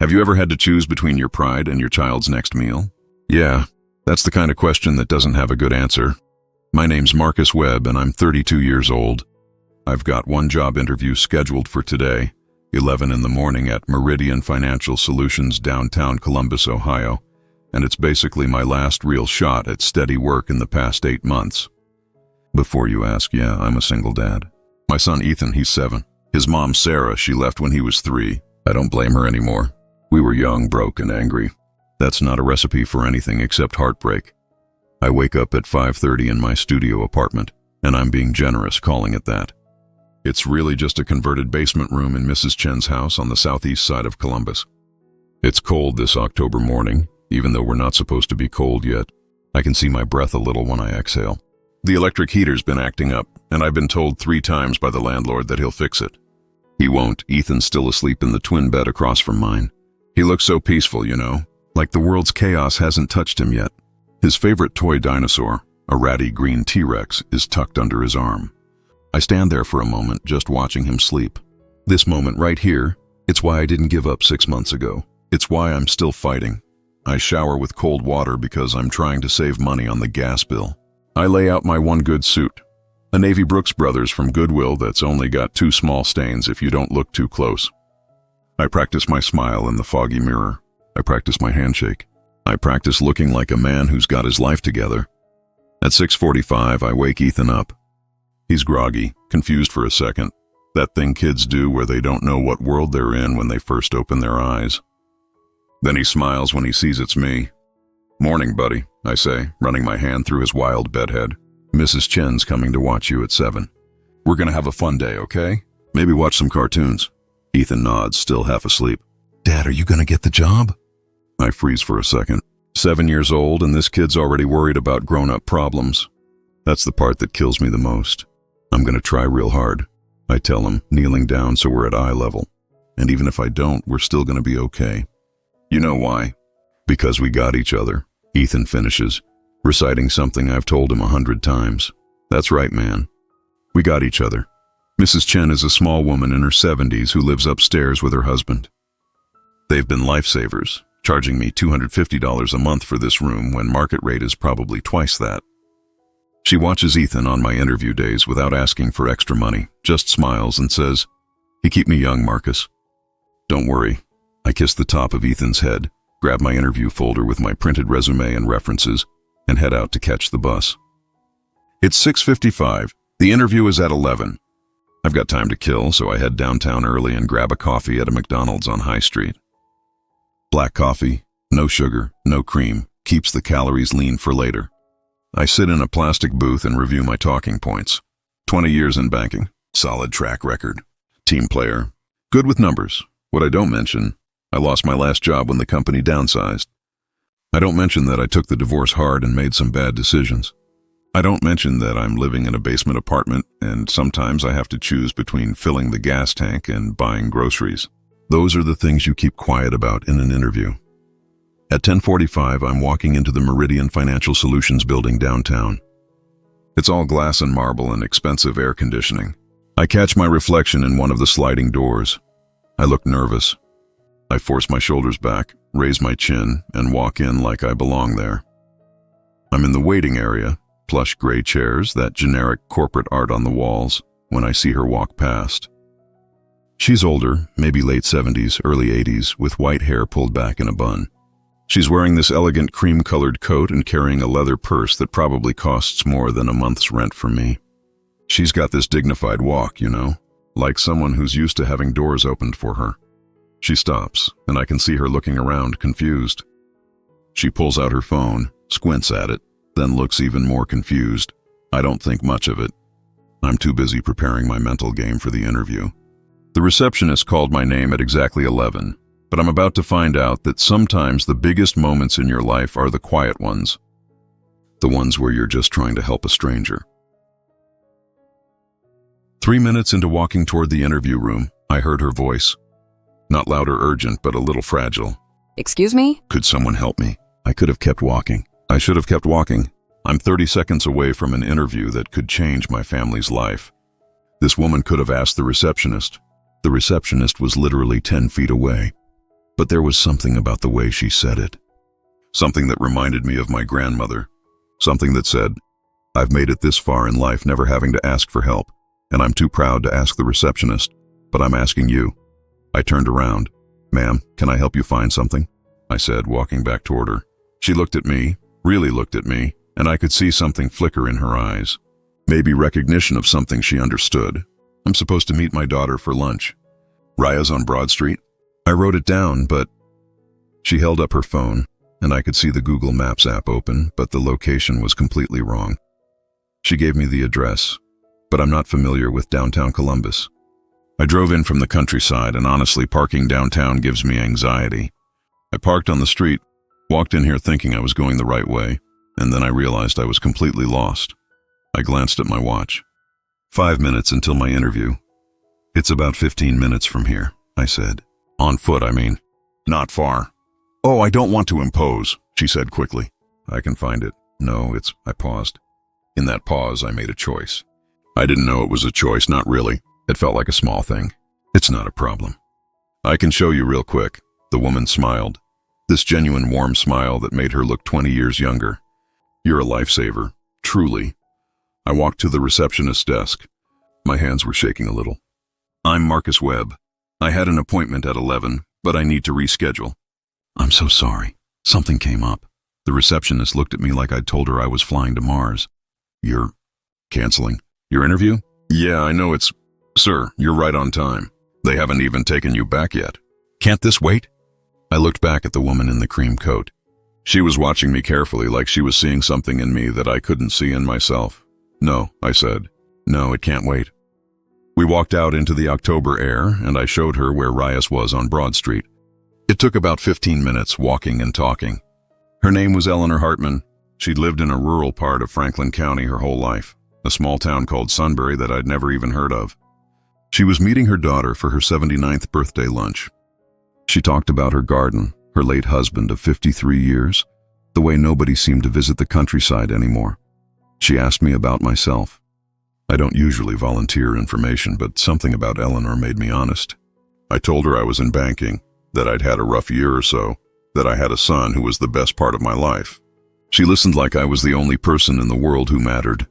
Have you ever had to choose between your pride and your child's next meal? Yeah, that's the kind of question that doesn't have a good answer. My name's Marcus Webb, and I'm 32 years old. I've got one job interview scheduled for today, 11 in the morning at Meridian Financial Solutions, downtown Columbus, Ohio, and it's basically my last real shot at steady work in the past 8 months. Before you ask, yeah, I'm a single dad. My son Ethan, he's 7. His mom, Sarah, she left when he was 3. I don't blame her anymore. We were young, broke, and angry. That's not a recipe for anything except heartbreak. I wake up at 5:30 in my studio apartment, and I'm being generous calling it that. It's really just a converted basement room in Mrs. Chen's house on the southeast side of Columbus. It's cold this October morning, even though we're not supposed to be cold yet. I can see my breath a little when I exhale. The electric heater's been acting up, and I've been told 3 times by the landlord that he'll fix it. He won't. Ethan's still asleep in the twin bed across from mine. He looks so peaceful, you know, like the world's chaos hasn't touched him yet. His favorite toy dinosaur, a ratty green T-Rex, is tucked under his arm. I stand there for a moment, just watching him sleep. This moment right here, it's why I didn't give up 6 months ago. It's why I'm still fighting. I shower with cold water because I'm trying to save money on the gas bill. I lay out my one good suit, a Navy Brooks Brothers from Goodwill that's only got 2 small stains if you don't look too close. I practice my smile in the foggy mirror. I practice my handshake. I practice looking like a man who's got his life together. At 6:45, I wake Ethan up. He's groggy, confused for a second. That thing kids do where they don't know what world they're in when they first open their eyes. Then he smiles when he sees it's me. "Morning, buddy," I say, running my hand through his wild bedhead. "Mrs. Chen's coming to watch you at 7. We're gonna have a fun day, okay? Maybe watch some cartoons." Ethan nods, still half asleep. "Dad, are you gonna get the job?" I freeze for a second. 7 years old, and this kid's already worried about grown-up problems. That's the part that kills me the most. "I'm gonna try real hard," I tell him, kneeling down so we're at eye level. "And even if I don't, we're still gonna be okay." "You know why?" "Because we got each other," Ethan finishes, reciting something I've told him 100 times. "That's right, man. We got each other." Mrs. Chen is a small woman in her 70s who lives upstairs with her husband. They've been lifesavers, charging me $250 a month for this room when market rate is probably twice that. She watches Ethan on my interview days without asking for extra money, just smiles and says, "You keep me young, Marcus." "Don't worry." I kiss the top of Ethan's head, grab my interview folder with my printed resume and references, and head out to catch the bus. It's 6:55. The interview is at 11. I've got time to kill, so I head downtown early and grab a coffee at a McDonald's on High Street. Black coffee, no sugar, no cream, keeps the calories lean for later. I sit in a plastic booth and review my talking points. 20 years in banking, solid track record, team player, good with numbers. What I don't mention, I lost my last job when the company downsized. I don't mention that I took the divorce hard and made some bad decisions. I don't mention that I'm living in a basement apartment and sometimes I have to choose between filling the gas tank and buying groceries. Those are the things you keep quiet about in an interview. At 10:45, I'm walking into the Meridian Financial Solutions building downtown. It's all glass and marble and expensive air conditioning. I catch my reflection in one of the sliding doors. I look nervous. I force my shoulders back, raise my chin, and walk in like I belong there. I'm in the waiting area, plush gray chairs, that generic corporate art on the walls, when I see her walk past. She's older, maybe late 70s, early 80s, with white hair pulled back in a bun. She's wearing this elegant cream-colored coat and carrying a leather purse that probably costs more than a month's rent for me. She's got this dignified walk, you know, like someone who's used to having doors opened for her. She stops, and I can see her looking around, confused. She pulls out her phone, squints at it, then looks even more confused. I don't think much of it. I'm too busy preparing my mental game for the interview. The receptionist called my name at exactly 11, but I'm about to find out that sometimes the biggest moments in your life are the quiet ones. The ones where you're just trying to help a stranger. 3 minutes into walking toward the interview room, I heard her voice. Not loud or urgent, but a little fragile. "Excuse me?" Could someone help me? I could have kept walking. I should have kept walking. I'm 30 seconds away from an interview that could change my family's life. This woman could have asked the receptionist. The receptionist was literally 10 feet away. But there was something about the way she said it. Something that reminded me of my grandmother. Something that said, I've made it this far in life never having to ask for help, and I'm too proud to ask the receptionist, but I'm asking you. I turned around. Ma'am, can I help you find something? I said, walking back toward her. She looked at me, really looked at me, and I could see something flicker in her eyes. Maybe recognition of something she understood. I'm supposed to meet my daughter for lunch. Raya's on Broad Street? I wrote it down, but... She held up her phone, and I could see the Google Maps app open, but the location was completely wrong. She gave me the address, but I'm not familiar with downtown Columbus. I drove in from the countryside, and honestly, parking downtown gives me anxiety. I parked on the street, walked in here thinking I was going the right way, and then I realized I was completely lost. I glanced at my watch. 5 minutes until my interview. It's about 15 minutes from here, I said. On foot, I mean. Not far. Oh, I don't want to impose, she said quickly. I can find it. No, I paused. In that pause, I made a choice. I didn't know it was a choice, not really. It felt like a small thing. It's not a problem. I can show you real quick. The woman smiled. This genuine warm smile that made her look 20 years younger. You're a lifesaver, truly. I walked to the receptionist's desk. My hands were shaking a little. I'm Marcus Webb. I had an appointment at 11, but I need to reschedule. I'm so sorry. Something came up. The receptionist looked at me like I'd told her I was flying to Mars. You're canceling your interview? Yeah, I know it's... Sir, you're right on time. They haven't even taken you back yet. Can't this wait? I looked back at the woman in the cream coat. She was watching me carefully, like she was seeing something in me that I couldn't see in myself. No, I said. No, it can't wait. We walked out into the October air, and I showed her where Rias was on Broad Street. It took about 15 minutes walking and talking. Her name was Eleanor Hartman. She'd lived in a rural part of Franklin County her whole life, a small town called Sunbury that I'd never even heard of. She was meeting her daughter for her 79th birthday lunch. She talked about her garden, her late husband of 53 years, the way nobody seemed to visit the countryside anymore. She asked me about myself. I don't usually volunteer information, but something about Eleanor made me honest. I told her I was in banking, that I'd had a rough year or so, that I had a son who was the best part of my life. She listened like I was the only person in the world who mattered.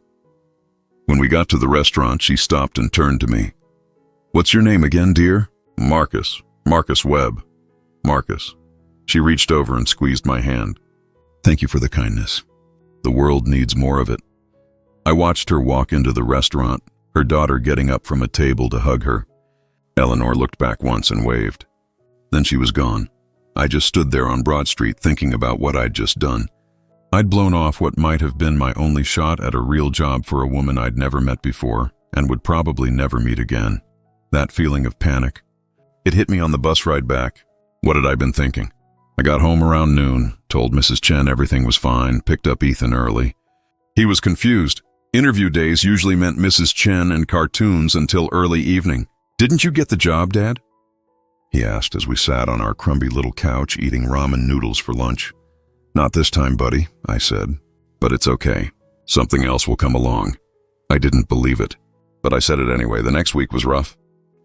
When we got to the restaurant, she stopped and turned to me. What's your name again, dear? Marcus. Marcus Webb. Marcus. She reached over and squeezed my hand. Thank you for the kindness. The world needs more of it. I watched her walk into the restaurant, her daughter getting up from a table to hug her. Eleanor looked back once and waved. Then she was gone. I just stood there on Broad Street thinking about what I'd just done. I'd blown off what might have been my only shot at a real job for a woman I'd never met before and would probably never meet again. That feeling of panic. It hit me on the bus ride back. What had I been thinking? I got home around noon, told Mrs. Chen everything was fine, picked up Ethan early. He was confused. Interview days usually meant Mrs. Chen and cartoons until early evening. Didn't you get the job, Dad? He asked as we sat on our crumby little couch eating ramen noodles for lunch. Not this time, buddy, I said. But it's okay. Something else will come along. I didn't believe it, but I said it anyway. The next week was rough.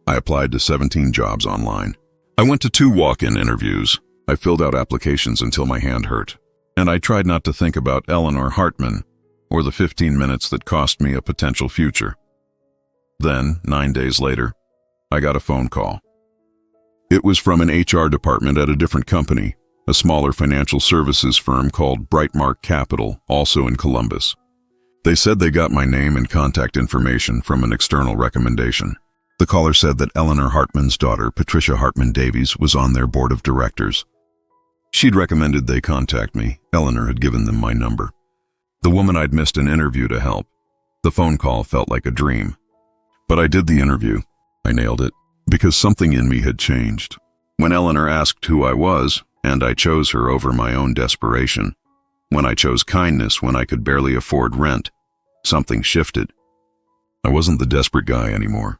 I applied to 17 jobs online. I went to 2 walk-in interviews. I filled out applications until my hand hurt. And I tried not to think about Eleanor Hartman or the 15 minutes that cost me a potential future. Then, 9 days later, I got a phone call. It was from an HR department at a different company, a smaller financial services firm called Brightmark Capital, also in Columbus. They said they got my name and contact information from an external recommendation. The caller said that Eleanor Hartman's daughter, Patricia Hartman Davies, was on their board of directors. She'd recommended they contact me. Eleanor had given them my number. The woman I'd missed an interview to help. The phone call felt like a dream. But I did the interview. I nailed it, because something in me had changed. When Eleanor asked who I was, and I chose her over my own desperation, when I chose kindness when I could barely afford rent, something shifted. I wasn't the desperate guy anymore.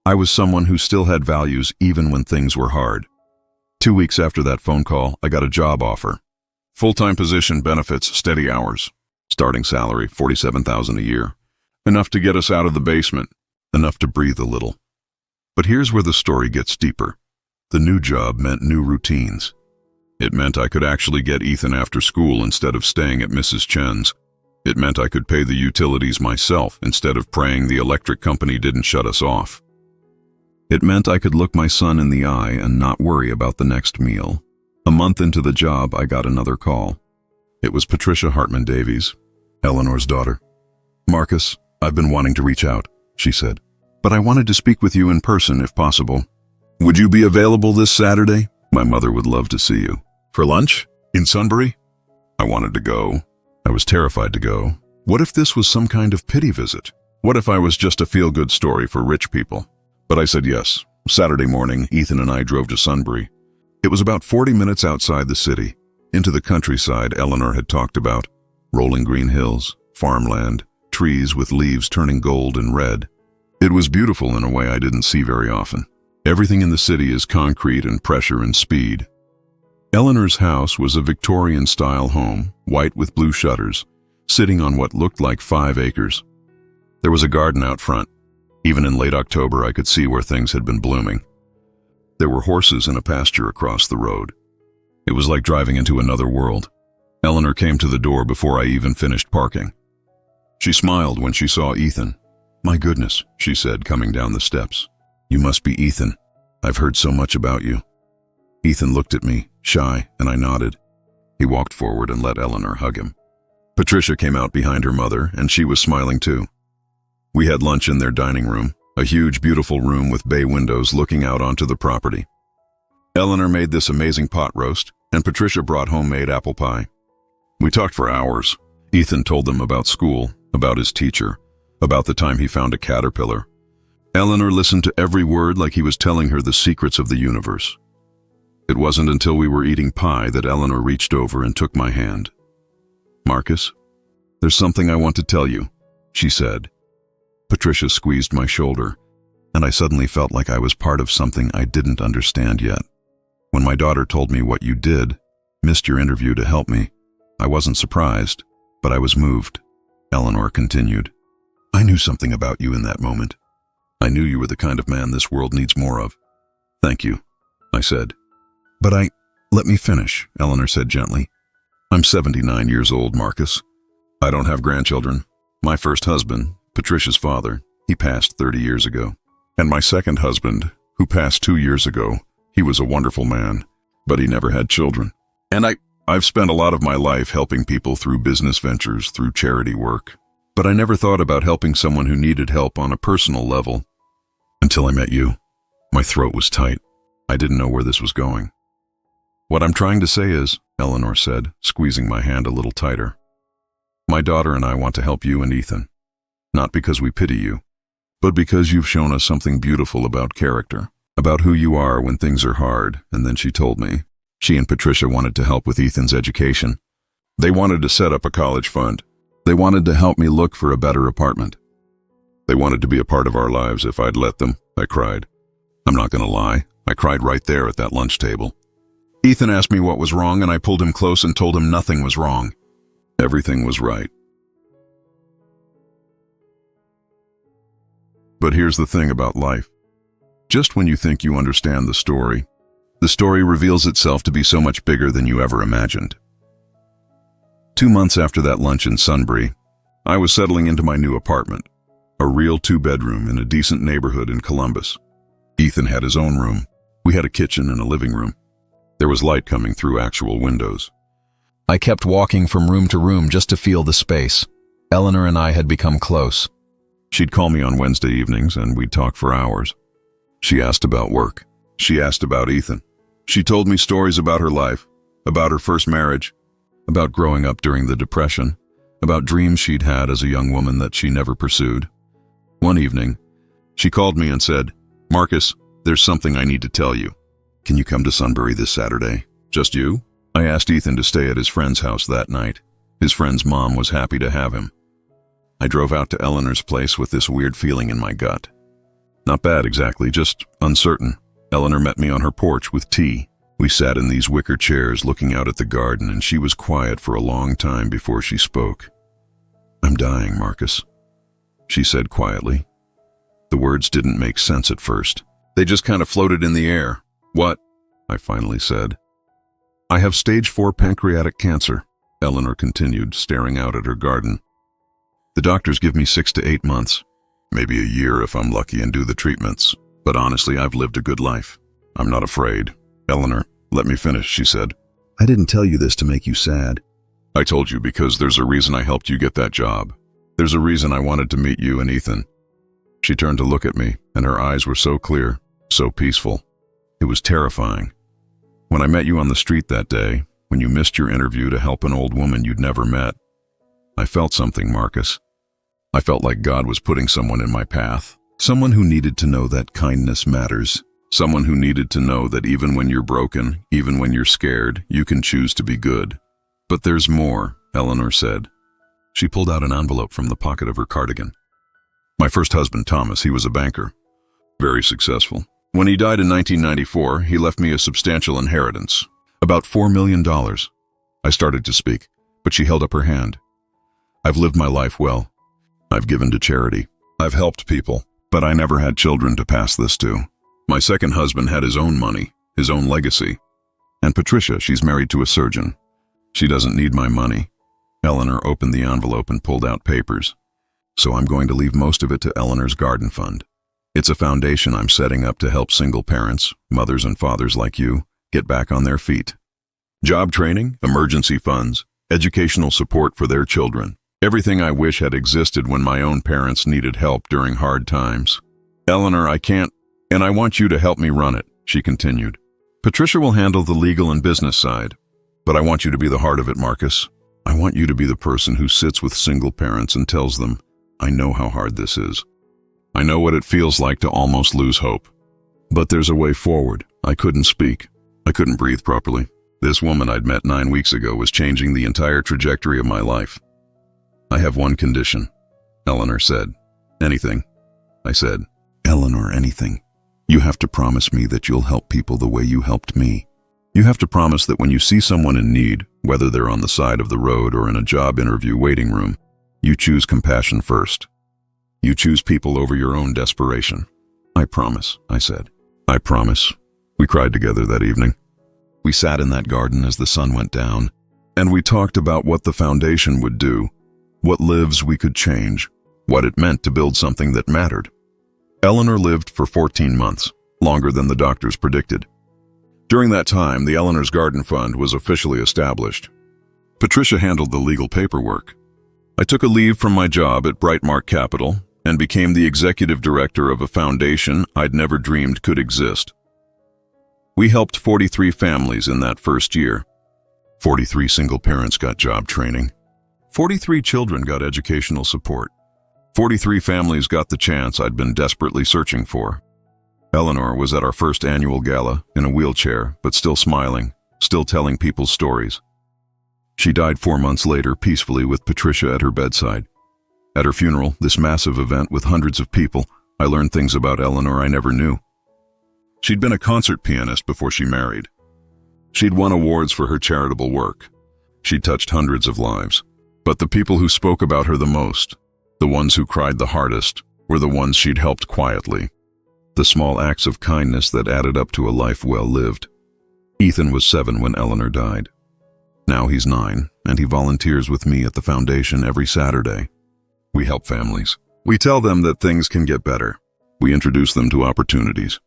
I was someone who still had values even when things were hard. 2 weeks after that phone call, I got a job offer. Full-time position, benefits, steady hours. Starting salary, $47,000 a year. Enough to get us out of the basement. Enough to breathe a little. But here's where the story gets deeper. The new job meant new routines. It meant I could actually get Ethan after school instead of staying at Mrs. Chen's. It meant I could pay the utilities myself instead of praying the electric company didn't shut us off. It meant I could look my son in the eye and not worry about the next meal. A month into the job, I got another call. It was Patricia Hartman Davies, Eleanor's daughter. "Marcus, I've been wanting to reach out," she said, "but I wanted to speak with you in person if possible. Would you be available this Saturday? My mother would love to see you. For lunch? In Sunbury?" I wanted to go. I was terrified to go. What if this was some kind of pity visit? What if I was just a feel-good story for rich people? But I said yes. Saturday morning, Ethan and I drove to Sunbury. It was about 40 minutes outside the city, into the countryside Eleanor had talked about. Rolling green hills, farmland, trees with leaves turning gold and red. It was beautiful in a way I didn't see very often. Everything in the city is concrete and pressure and speed. Eleanor's house was a Victorian-style home, white with blue shutters, sitting on what looked like 5 acres. There was a garden out front. Even in late October, I could see where things had been blooming. There were horses in a pasture across the road. It was like driving into another world. Eleanor came to the door before I even finished parking. She smiled when she saw Ethan. "My goodness," she said, coming down the steps. "You must be Ethan. I've heard so much about you." Ethan looked at me, shy, and I nodded. He walked forward and let Eleanor hug him. Patricia came out behind her mother, and she was smiling too. We had lunch in their dining room, a huge, beautiful room with bay windows looking out onto the property. Eleanor made this amazing pot roast, and Patricia brought homemade apple pie. We talked for hours. Ethan told them about school, about his teacher, about the time he found a caterpillar. Eleanor listened to every word like he was telling her the secrets of the universe. It wasn't until we were eating pie that Eleanor reached over and took my hand. "Marcus, there's something I want to tell you," she said. Patricia squeezed my shoulder, and I suddenly felt like I was part of something I didn't understand yet. "When my daughter told me what you did, missed your interview to help me, I wasn't surprised, but I was moved," Eleanor continued. "I knew something about you in that moment. I knew you were the kind of man this world needs more of." "Thank you," I said. "But let me finish," Eleanor said gently. "I'm 79 years old, Marcus. I don't have grandchildren. My first husband, Patricia's father, he passed 30 years ago. And my second husband, who passed 2 years ago, he was a wonderful man, but he never had children. And I've spent a lot of my life helping people through business ventures, through charity work. But I never thought about helping someone who needed help on a personal level. Until I met you. My throat was tight. I didn't know where this was going. What I'm trying to say is," Eleanor said, squeezing my hand a little tighter, "my daughter and I want to help you and Ethan. Not because we pity you, but because you've shown us something beautiful about character, about who you are when things are hard." And then she told me she and Patricia wanted to help with Ethan's education. They wanted to set up a college fund. They wanted to help me look for a better apartment. They wanted to be a part of our lives if I'd let them. I cried. I'm not going to lie. I cried right there at that lunch table. Ethan asked me what was wrong, and I pulled him close and told him nothing was wrong. Everything was right. But here's the thing about life. Just when you think you understand the story reveals itself to be so much bigger than you ever imagined. 2 months after that lunch in Sunbury, I was settling into my new apartment, a real 2-bedroom in a decent neighborhood in Columbus. Ethan had his own room. We had a kitchen and a living room. There was light coming through actual windows. I kept walking from room to room just to feel the space. Eleanor and I had become close. She'd call me on Wednesday evenings and we'd talk for hours. She asked about work. She asked about Ethan. She told me stories about her life, about her first marriage, about growing up during the Depression, about dreams she'd had as a young woman that she never pursued. One evening, she called me and said, "Marcus, there's something I need to tell you. Can you come to Sunbury this Saturday? Just you?" I asked Ethan to stay at his friend's house that night. His friend's mom was happy to have him. I drove out to Eleanor's place with this weird feeling in my gut. Not bad exactly, just uncertain. Eleanor met me on her porch with tea. We sat in these wicker chairs looking out at the garden, and she was quiet for a long time before she spoke. "I'm dying, Marcus," she said quietly. The words didn't make sense at first. They just kind of floated in the air. What? I finally said. I have stage 4 pancreatic cancer, Eleanor continued, staring out at her garden. The doctors give me 6 to 8 months, maybe a year if I'm lucky and do the treatments. But honestly, I've lived a good life. I'm not afraid. Eleanor, let me finish, she said. I didn't tell you this to make you sad. I told you because there's a reason I helped you get that job. There's a reason I wanted to meet you and Ethan. She turned to look at me, and her eyes were so clear, so peaceful. It was terrifying. When I met you on the street that day, when you missed your interview to help an old woman you'd never met, I felt something, Marcus. I felt like God was putting someone in my path. Someone who needed to know that kindness matters. Someone who needed to know that even when you're broken, even when you're scared, you can choose to be good. But there's more, Eleanor said. She pulled out an envelope from the pocket of her cardigan. My first husband, Thomas, he was a banker. Very successful. When he died in 1994, he left me a substantial inheritance. About $4 million. I started to speak, but she held up her hand. I've lived my life well. I've given to charity. I've helped people, but I never had children to pass this to. My second husband had his own money, his own legacy. And Patricia, she's married to a surgeon. She doesn't need my money. Eleanor opened the envelope and pulled out papers. So I'm going to leave most of it to Eleanor's garden fund. It's a foundation I'm setting up to help single parents, mothers and fathers like you, get back on their feet. Job training, emergency funds, educational support for their children. Everything I wish had existed when my own parents needed help during hard times. Eleanor, I can't, and I want you to help me run it, she continued. Patricia will handle the legal and business side, but I want you to be the heart of it, Marcus. I want you to be the person who sits with single parents and tells them, I know how hard this is. I know what it feels like to almost lose hope. But there's a way forward. I couldn't speak. I couldn't breathe properly. This woman I'd met 9 weeks ago was changing the entire trajectory of my life. I have one condition, Eleanor said. Anything? I said, Eleanor, anything. You have to promise me that you'll help people the way you helped me. You have to promise that when you see someone in need, whether they're on the side of the road or in a job interview waiting room, you choose compassion first. You choose people over your own desperation. I promise, I said. I promise. We cried together that evening. We sat in that garden as the sun went down, and we talked about what the foundation would do, what lives we could change, what it meant to build something that mattered. Eleanor lived for 14 months, longer than the doctors predicted. During that time, the Eleanor's Garden Fund was officially established. Patricia handled the legal paperwork. I took a leave from my job at Brightmark Capital and became the executive director of a foundation I'd never dreamed could exist. We helped 43 families in that first year. 43 single parents got job training. 43 children got educational support. 43 families got the chance I'd been desperately searching for. Eleanor was at our first annual gala, in a wheelchair, but still smiling, still telling people's stories. She died 4 months later, peacefully with Patricia at her bedside. At her funeral, this massive event with hundreds of people, I learned things about Eleanor I never knew. She'd been a concert pianist before she married. She'd won awards for her charitable work. She'd touched hundreds of lives. But the people who spoke about her the most, the ones who cried the hardest, were the ones she'd helped quietly. The small acts of kindness that added up to a life well lived. Ethan was 7 when Eleanor died. Now he's 9, and he volunteers with me at the foundation every Saturday. We help families. We tell them that things can get better. We introduce them to opportunities.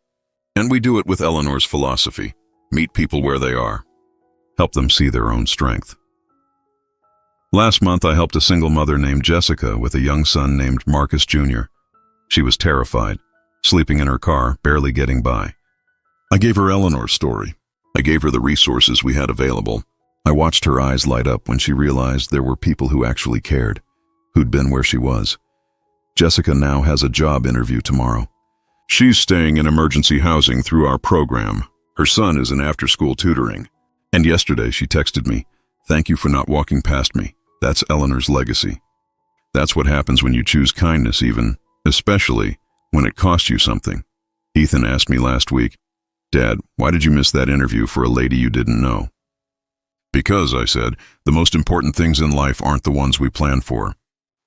And we do it with Eleanor's philosophy. Meet people where they are. Help them see their own strength. Last month, I helped a single mother named Jessica with a young son named Marcus Jr. She was terrified, sleeping in her car, barely getting by. I gave her Eleanor's story. I gave her the resources we had available. I watched her eyes light up when she realized there were people who actually cared, who'd been where she was. Jessica now has a job interview tomorrow. She's staying in emergency housing through our program. Her son is in after-school tutoring. And yesterday she texted me, "Thank you for not walking past me. That's Eleanor's legacy." That's what happens when you choose kindness especially when it costs you something. Ethan asked me last week, "Dad, why did you miss that interview for a lady you didn't know?" Because, I said, the most important things in life aren't the ones we plan for.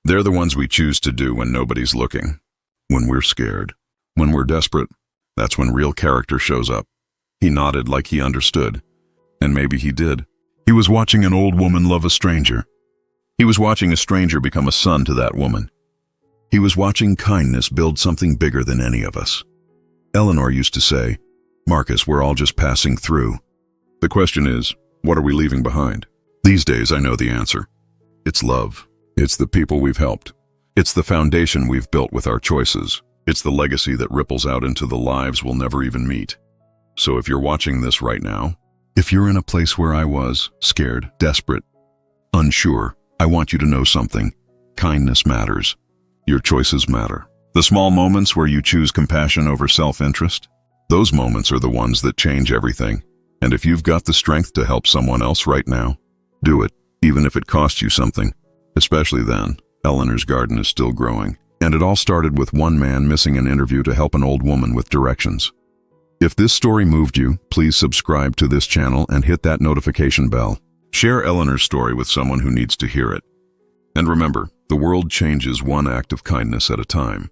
They're the ones we choose to do when nobody's looking. When we're scared. When we're desperate. That's when real character shows up. He nodded like he understood. And maybe he did. He was watching an old woman love a stranger. He was watching a stranger become a son to that woman. He was watching kindness build something bigger than any of us. Eleanor used to say, "Marcus, we're all just passing through." The question is, what are we leaving behind? These days I know the answer. It's love. It's the people we've helped. It's the foundation we've built with our choices. It's the legacy that ripples out into the lives we'll never even meet. So if you're watching this right now, if you're in a place where I was, scared, desperate, unsure, I want you to know something. Kindness matters. Your choices matter. The small moments where you choose compassion over self-interest, those moments are the ones that change everything. And if you've got the strength to help someone else right now, do it, even if it costs you something. Especially then, Eleanor's garden is still growing. And it all started with one man missing an interview to help an old woman with directions. If this story moved you, please subscribe to this channel and hit that notification bell. Share Eleanor's story with someone who needs to hear it. And remember, the world changes one act of kindness at a time.